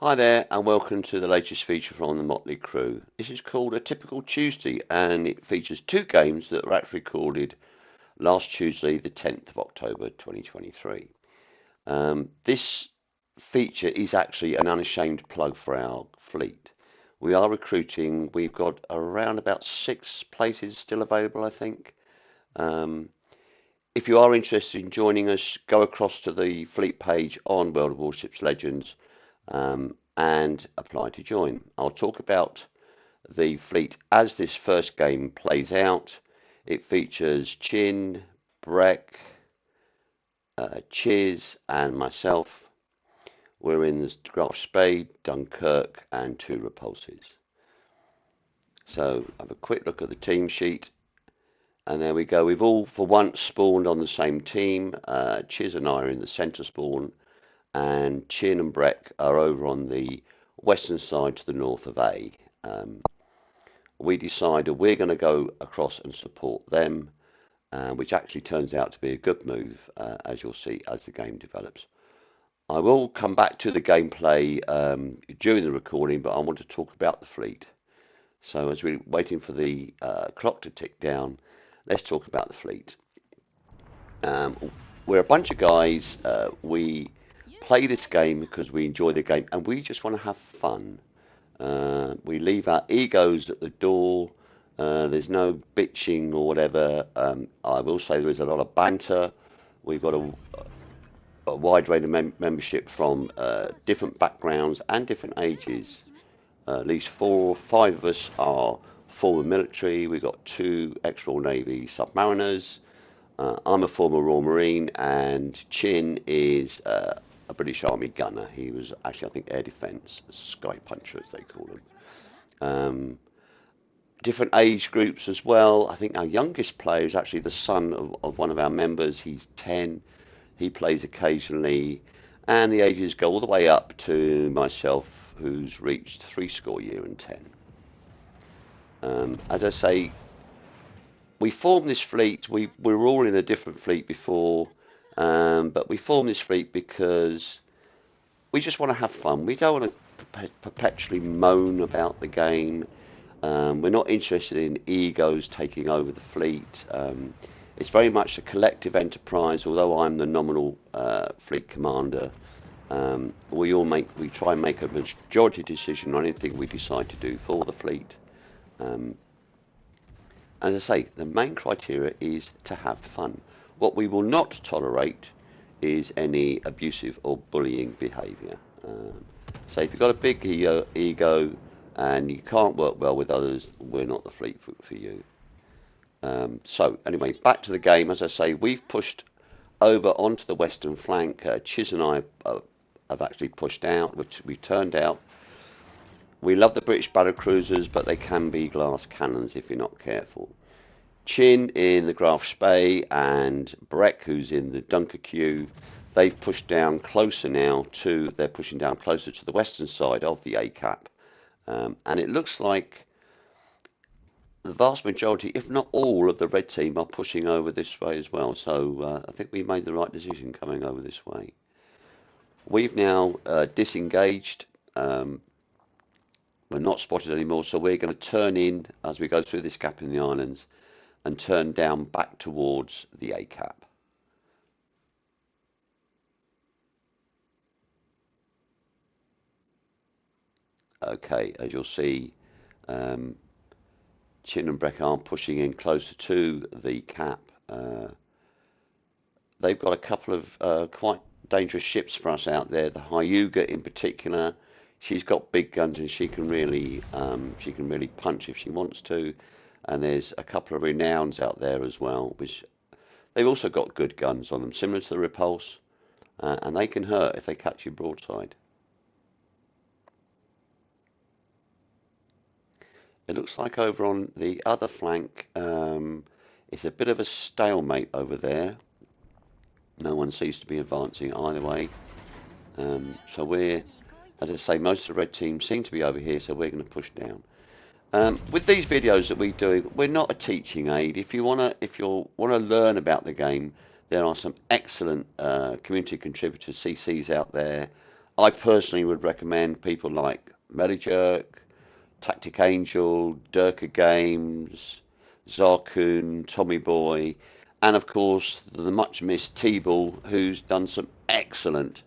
Hi there, and welcome to the latest feature from the Motley Crew. This is called A Typical Tuesday, and it features two games that were actually recorded last Tuesday, the 10th of October 2023. This feature is actually an unashamed plug for our fleet. We are recruiting, we've got around about 6 places still available, I think. Um, if you are interested in joining us, go across to the fleet page on World of Warships Legends and apply to join. I'll talk about the fleet as this first game plays out. It features Chin, Breck, Chiz, and myself. We're in the Graf Spade, Dunkirk, and 2 repulses. So have a quick look at the team sheet. And there we go. We've all, for once, spawned on the same team. Chiz and I are in the centre spawn, and Chin and Breck are over on the western side to the north of A. We decided we're going to go across and support them, which actually turns out to be a good move, as you'll see as the game develops. I will come back to the gameplay during the recording, but I want to talk about the fleet. So as we're waiting for the clock to tick down, let's talk about the fleet. We're a bunch of guys. We play this game because we enjoy the game and we just want to have fun. We leave our egos at the door. There's no bitching or whatever. I will say there is a lot of banter. We've got a wide range of membership from different backgrounds and different ages. At least 4 or 5 of us are former military. We've got 2 ex-Royal Navy submariners. I'm a former Royal Marine, and Chin is a British Army gunner. He was actually, I think, Air Defence, Sky Puncher, as they call him. Different age groups as well. I think our youngest player is actually the son of one of our members. He's 10. He plays occasionally, and the ages go all the way up to myself, who's reached 70 and 10. As I say, we formed this fleet. We were all in a different fleet before, but we formed this fleet because we just want to have fun. We don't want to perpetually moan about the game. We're not interested in egos taking over the fleet. It's very much a collective enterprise. Although I'm the nominal fleet commander, we try and make a majority decision on anything we decide to do for the fleet. As I say, the main criteria is to have fun. What we will not tolerate is any abusive or bullying behaviour. So if you've got a big ego and you can't work well with others, we're not the fleet for you. So anyway, back to the game. As I say, we've pushed over onto the western flank. Chiz and I have actually pushed out, which we turned out. We love the British battle cruisers, but they can be glass cannons if you're not careful. Chin in the Graf Spee and Breck, who's in the Dunkirk, they've pushed down closer now they're pushing down closer to the western side of the ACAP. And it looks like the vast majority, if not all, of the red team are pushing over this way as well. So I think we made the right decision coming over this way. We've now disengaged. We're not spotted anymore, so we're going to turn in as we go through this gap in the islands and turn down back towards the ACAP. Okay, as you'll see, Chin and Breck are pushing in closer to the cap. They've got a couple of quite dangerous ships for us out there. The Hyuga in particular, she's got big guns and she can really punch if she wants to. And there's a couple of Renowns out there as well, which they've also got good guns on them, similar to the Repulse, and they can hurt if they catch you broadside. It looks like over on the other flank, it's a bit of a stalemate over there. No one seems to be advancing either way. So we're, as I say, most of the red team seem to be over here, so we're going to push down. With these videos that we do, we're not a teaching aid. If you wanna learn about the game, there are some excellent community contributors, CCs out there. I personally would recommend people like Medijerk, Tactic Angel, Durka Games, Zarkun, Tommy Boy, and of course the much missed T-Ball, who's done some excellent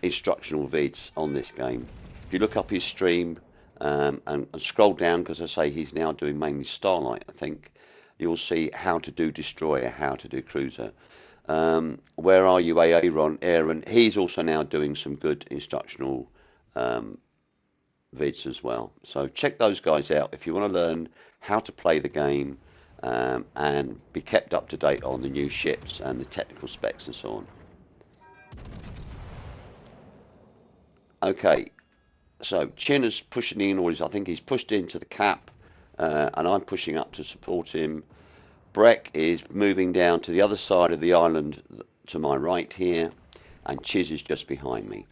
instructional vids on this game. If you look up his stream and scroll down, because I say he's now doing mainly Starlight, I think, you'll see how to do Destroyer, how to do Cruiser. Where are you, Aaron? He's also now doing some good instructional vids as well. So check those guys out if you want to learn how to play the game and be kept up to date on the new ships and the technical specs and so on. Okay, so Chin is pushing in, or I think he's pushed into the cap, and I'm pushing up to support him. Breck is moving down to the other side of the island to my right here, and Chiz is just behind me.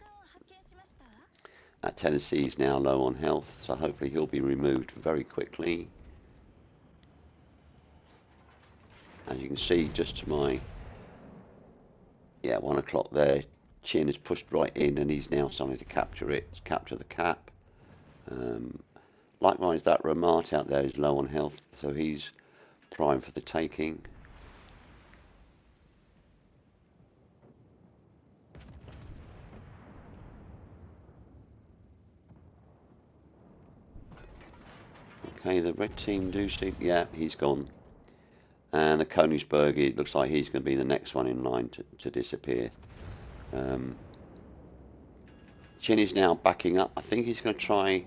Tennessee is now low on health, so hopefully he'll be removed very quickly. As you can see, just to my 1 o'clock there, Chin is pushed right in, and he's now starting to capture the cap. Likewise, that Ramat out there is low on health, so he's prime for the taking. Okay, the red team do see, yeah, he's gone. And the Königsberg, it looks like he's going to be the next one in line to disappear. Chin is now backing up. I think he's going to try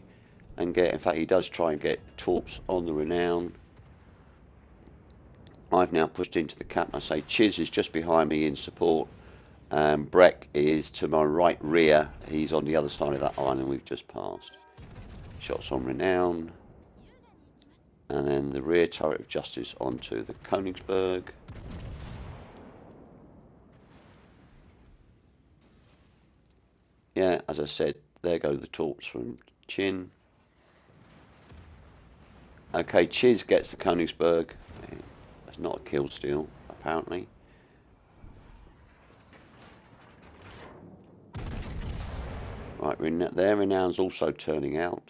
and get, in fact he does try and get Torps on the Renown. I've now pushed into the cap. I say Chiz is just behind me in support. Breck is to my right rear. He's on the other side of that island we've just passed. Shots on Renown. And then the rear turret of Justice onto the Königsberg. Yeah, as I said, there go the torps from Chin. Okay, Chiz gets the Königsberg. It's not a kill steal, apparently. Right, their Renown's also turning out.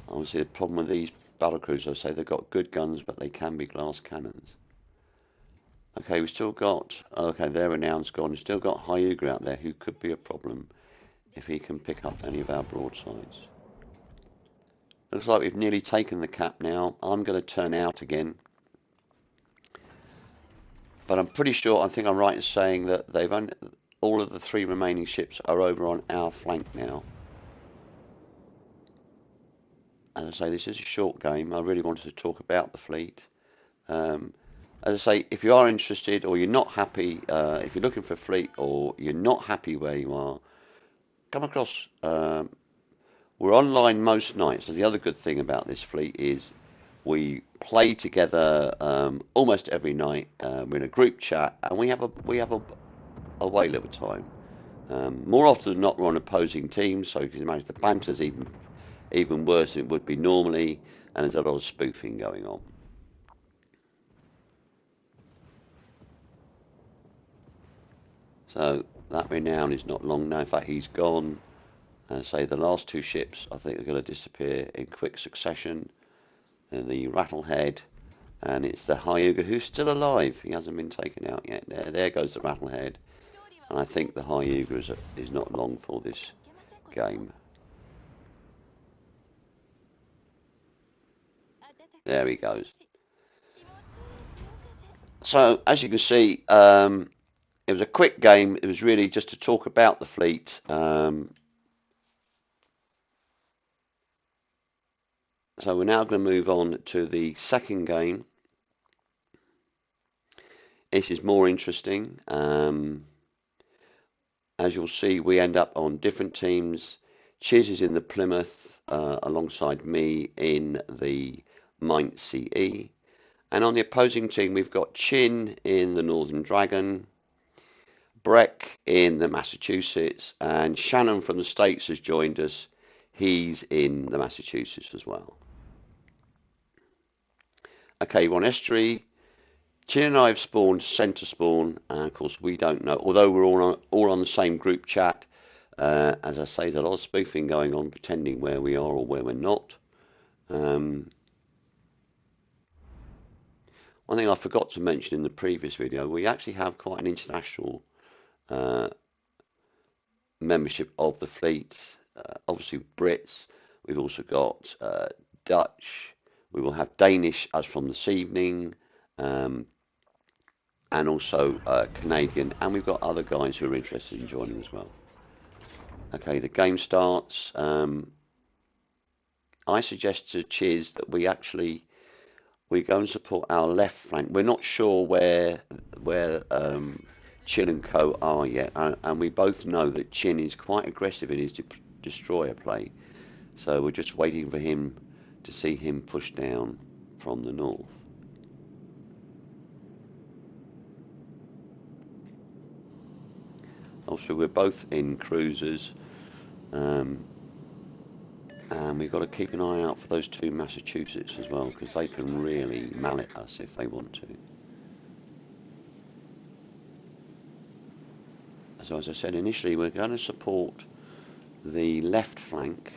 Obviously, the problem with these battlecruisers, I say they've got good guns, but they can be glass cannons. Okay, we've still got, okay, their Renown's gone. We've still got Hyuga out there, who could be a problem if he can pick up any of our broadsides. Looks like we've nearly taken the cap now. I'm going to turn out again. But I'm pretty sure, I think I'm right in saying that they've only, all of the 3 remaining ships are over on our flank now. As I say, this is a short game. I really wanted to talk about the fleet. As I say, if you are interested or you're not happy, if you're looking for a fleet or you're not happy where you are, come across. We're online most nights. So the other good thing about this fleet is we play together almost every night. We're in a group chat and we have a whale of a time. More often than not, we're on opposing teams, so you can imagine the banter's even worse than it would be normally, and there's a lot of spoofing going on. So that Renown is not long now. In fact, he's gone. And say the last 2 ships, I think, are going to disappear in quick succession. And the Rattlehead, and it's the Hyuga, who's still alive. He hasn't been taken out yet. There goes the Rattlehead. And I think the Hyuga is not long for this game. There he goes. So, as you can see, it was a quick game. It was really just to talk about the fleet. So we're now going to move on to the second game. This is more interesting. As you'll see, we end up on different teams. Chiz is in the Plymouth alongside me in the Mainz CE. And on the opposing team, we've got Chin in the Northern Dragon, Breck in the Massachusetts, and Shannon from the States has joined us. He's in the Massachusetts as well. Okay, we're on estuary. Chin and I have spawned centre spawn, and of course we don't know. Although we're all on the same group chat, As I say, there's a lot of spoofing going on, pretending where we are or where we're not. One thing I forgot to mention in the previous video, we actually have quite an international uh, membership of the fleet. Obviously Brits, we've also got Dutch, we will have Danish as from this evening, and also Canadian, and we've got other guys who are interested in joining as well. Okay, the game starts. I suggest to Chiz that we go and support our left flank. We're not sure where Chin and Co are yet, and we both know that Chin is quite aggressive in his destroyer play. So we're just waiting for him to see him push down from the north. Also, we're both in cruisers, and we've got to keep an eye out for those two Massachusetts as well, because they can really mallet us if they want to. So as I said initially, we're going to support the left flank,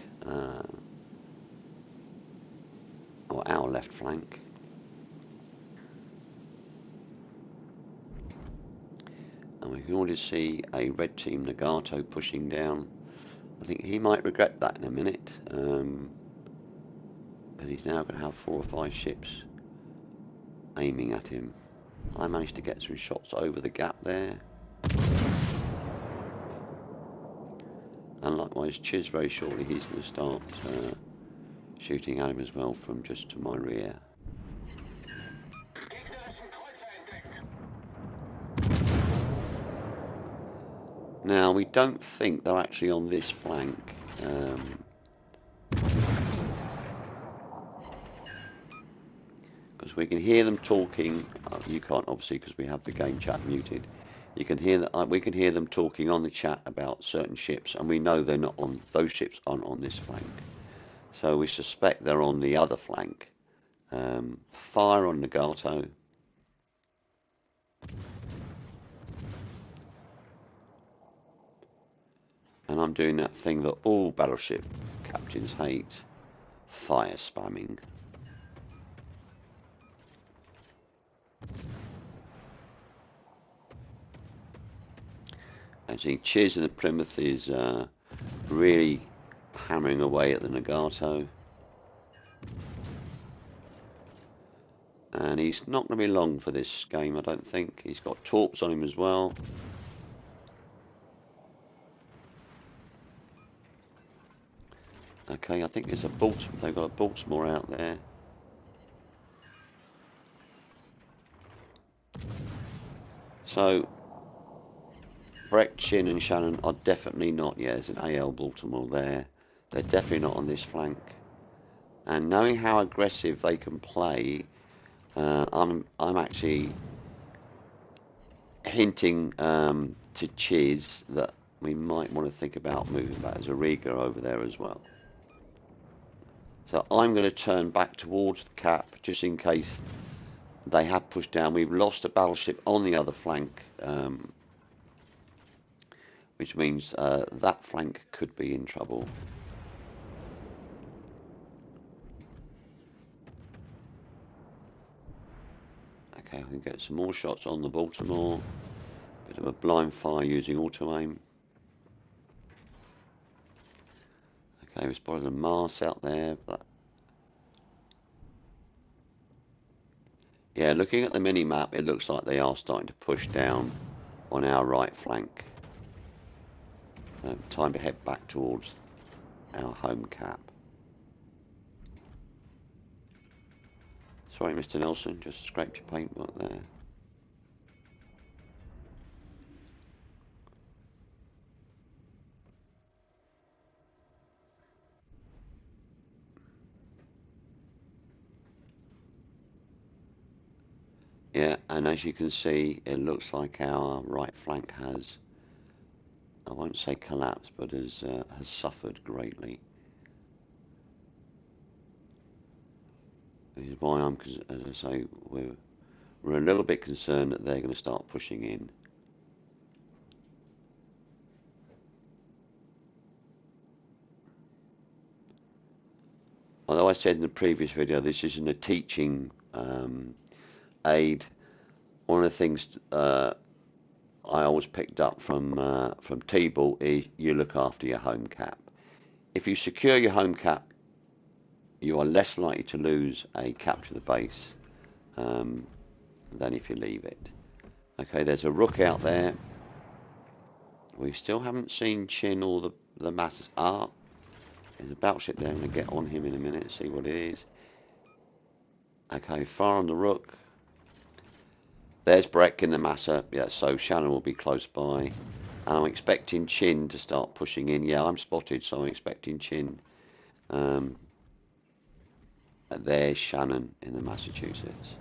or our left flank. And we can already see a red team Nagato pushing down. I think he might regret that in a minute, but he's now going to have 4 or 5 ships aiming at him. I managed to get some shots over the gap there. And likewise, Chiz very shortly, he's going to start shooting at him as well from just to my rear. Now, we don't think they're actually on this flank. Because we can hear them talking. You can't, obviously, because we have the game chat muted. You can hear that we can hear them talking on the chat about certain ships, and we know they're not on. Those ships aren't on this flank, so we suspect they're on the other flank. Fire on Nagato. And I'm doing that thing that all battleship captains hate: fire spamming. I think Chiz in the Plymouth is really hammering away at the Nagato. And he's not going to be long for this game, I don't think. He's got torps on him as well. Okay, I think there's a Baltimore. They've got a Baltimore out there. So Breck, Chin and Shannon are definitely not. Yeah, there's an AL Baltimore there. They're definitely not on this flank. And knowing how aggressive they can play, I'm actually hinting to Chiz that we might want to think about moving back as a Riga over there as well. So I'm going to turn back towards the cap just in case they have pushed down. We've lost a battleship on the other flank, which means that flank could be in trouble. Okay, I can get some more shots on the Baltimore. Bit of a blind fire using auto aim. Okay, we spotted a Mars out there, but yeah, looking at the mini-map, it looks like they are starting to push down on our right flank. Time to head back towards our home cap. Sorry, Mr. Nelson, just scraped your paintwork there. Yeah, and as you can see, it looks like our right flank has, I won't say collapsed, but has suffered greatly. This is why I'm, as I say, we're a little bit concerned that they're going to start pushing in. Although I said in the previous video this isn't a teaching aid, one of the things I always picked up from T-ball is you look after your home cap. If you secure your home cap, you are less likely to lose a cap to the base than if you leave it. Okay, there's a rook out there. We still haven't seen Chin or the masses. There's a battleship there. I'm going to get on him in a minute, see what it is. Okay, fire on the rook. There's Breck in the massa. Yeah, so Shannon will be close by. And I'm expecting Chin to start pushing in. Yeah, I'm spotted, so I'm expecting Chin. There's Shannon in the Massachusetts.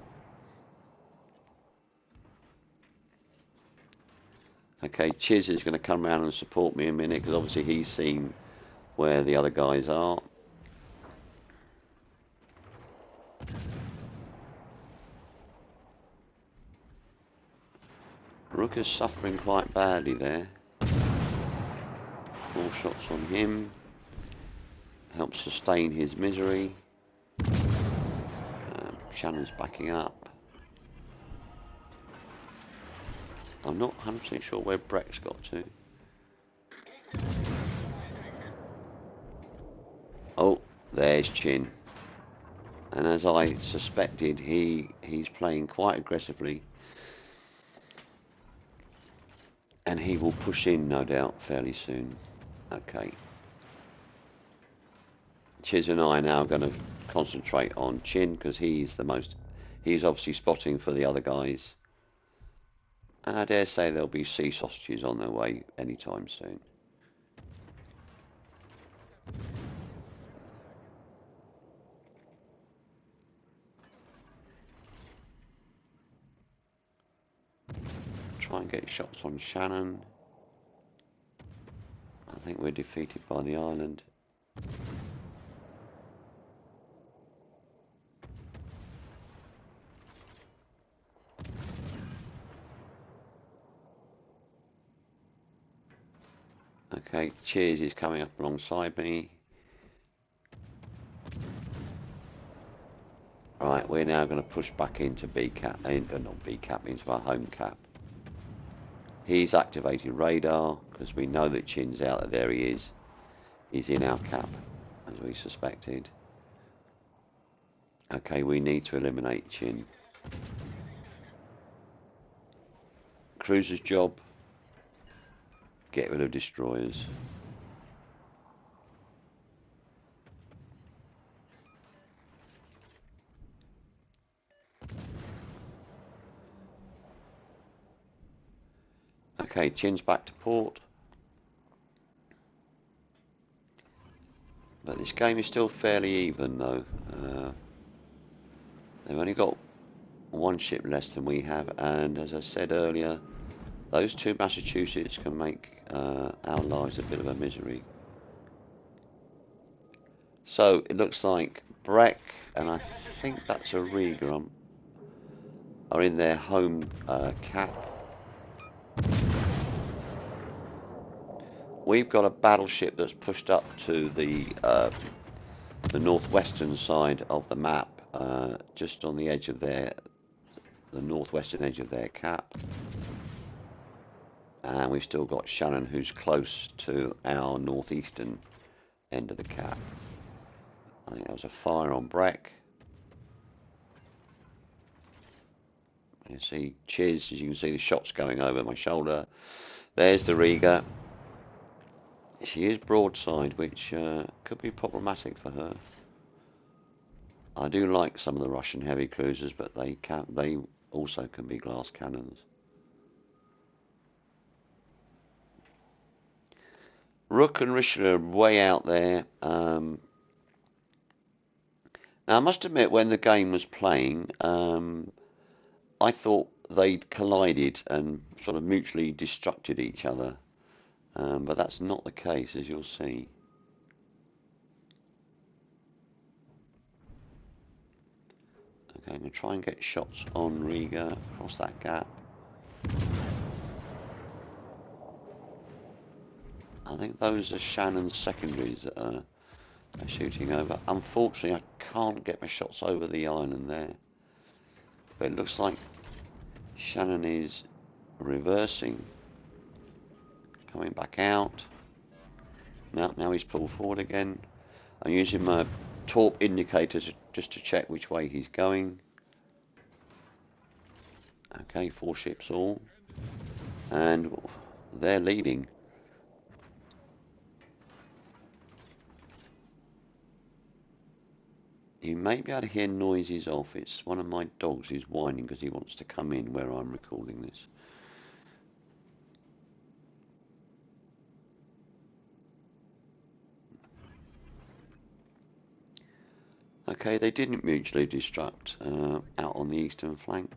Okay, Chiz is going to come around and support me in a minute, because obviously he's seen where the other guys are. Rook is suffering quite badly there. 4 shots on him. Helps sustain his misery. Shannon's backing up. I'm not 100% sure where Breck's got to. Oh, there's Chin. And as I suspected, he's playing quite aggressively. And he will push in, no doubt, fairly soon. Okay. Chiz and I are now going to concentrate on Chin, because he's obviously spotting for the other guys. And I dare say there'll be sea sausages on their way anytime soon. Try and get shots on Shannon. I think we're defeated by the island. Okay, Cheers is coming up alongside me. Right, we're now going to push back into B cap, not B cap, into our home cap. He's activated radar, because we know that Chin's out there. There he is. He's in our cap, as we suspected. Okay, we need to eliminate Chin. Cruiser's job, get rid of destroyers. Okay, Chin's back to port. But this game is still fairly even, though. They've only got 1 ship less than we have, and as I said earlier, those 2 Massachusetts can make our lives a bit of a misery. So it looks like Breck, and I think that's a Riga, are in their home cap. We've got a battleship that's pushed up to the northwestern side of the map, just on the edge of the northwestern edge of their cap. And we've still got Shannon, who's close to our northeastern end of the cap. I think that was a fire on Breck. You see Chiz, as you can see the shots going over my shoulder. There's the Riga. She is broadside, which could be problematic for her. I do like some of the Russian heavy cruisers, but they also can be glass cannons. Rook and Richelieu are way out there. Now I must admit, when the game was playing, I thought they'd collided and sort of mutually destructed each other. But that's not the case, as you'll see. Okay, I'm going to try and get shots on Riga across that gap. I think those are Shannon's secondaries that are They're shooting over. Unfortunately, I can't get my shots over the island there. But it looks like Shannon is reversing. Coming back out. Now he's pulled forward again. I'm using my torp indicator just to check which way he's going. Okay, 4 ships all. And they're leading. You may be able to hear noises off. It's one of my dogs who's whining because he wants to come in where I'm recording this. Okay, they didn't mutually destruct out on the eastern flank.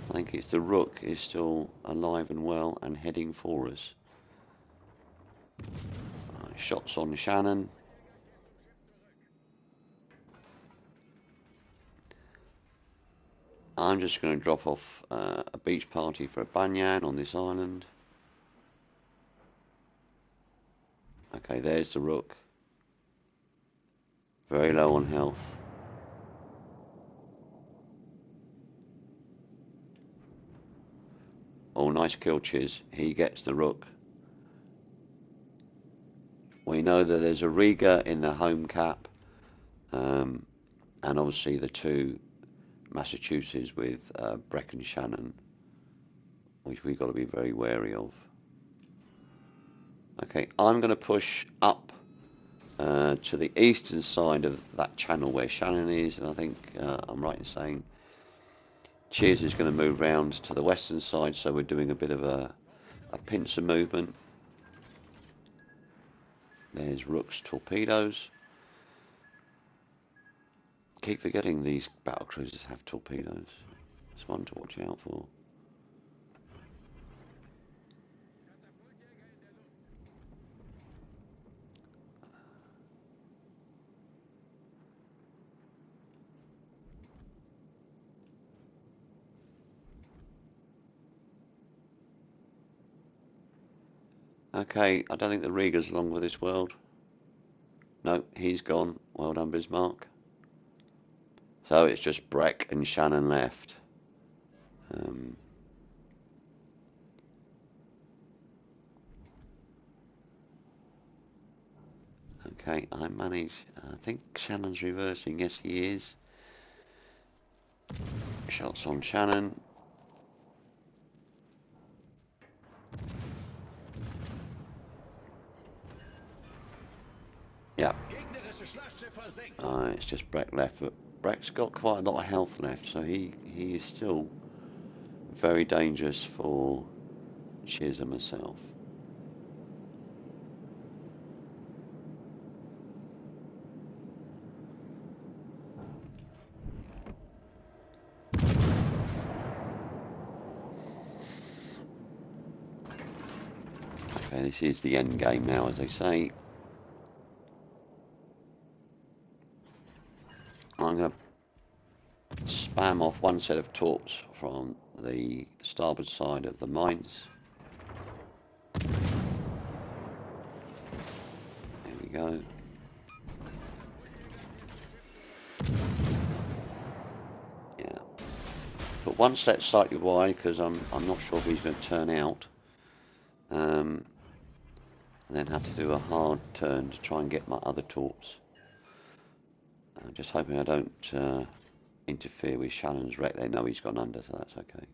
I think it's the Rook is still alive and well and heading for us. Shots on Shannon. I'm just going to drop off a beach party for a banyan on this island. Okay, there's the Rook. Very low on health. Oh, nice kill, Chiz. He gets the Rook. We know that there's a Riga in the home cap. And obviously the 2 Massachusetts with Breck and Shannon, which we've got to be very wary of. Okay, I'm going to push up to the eastern side of that channel where Shannon is, and I think I'm right in saying Cheers is going to move round to the western side, so we're doing a bit of a pincer movement. There's Rook's torpedoes. Keep forgetting these battle cruisers have torpedoes. It's one to watch out for. Okay, I don't think the Riga's along with this world. No, he's gone. Well done, Bismarck. So it's just Breck and Shannon left. Okay, I manage. I think Shannon's reversing. Yes, he is. Shots on Shannon. Yeah. It's just Breck left, but Breck's got quite a lot of health left, so he is still very dangerous for Chiz and myself. Okay, this is the end game now, as they say. I'm going to spam off one set of torps from the starboard side of the mines. There we go. Yeah. But one set slightly wide because I'm not sure if he's going to turn out. And then have to do a hard turn to try and get my other torps. I'm just hoping I don't interfere with Shannon's wreck. They know he's gone under, so that's okay.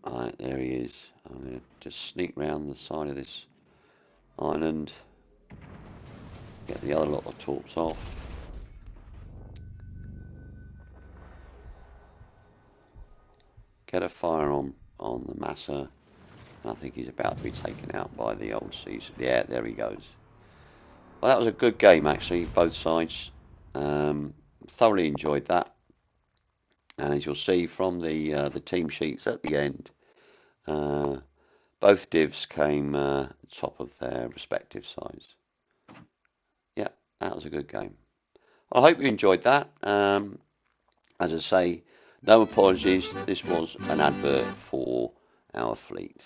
Alright, there he is. I'm going to just sneak round the side of this island, get the other lot of torps off. Get a fire on the Massa. I think he's about to be taken out by the old seas. Yeah, there he goes. Well, that was a good game, actually, both sides. Thoroughly enjoyed that. And as you'll see from the team sheets at the end, both divs came top of their respective sides. Yeah, that was a good game. I hope you enjoyed that. As I say, no apologies. This was an advert for our fleet.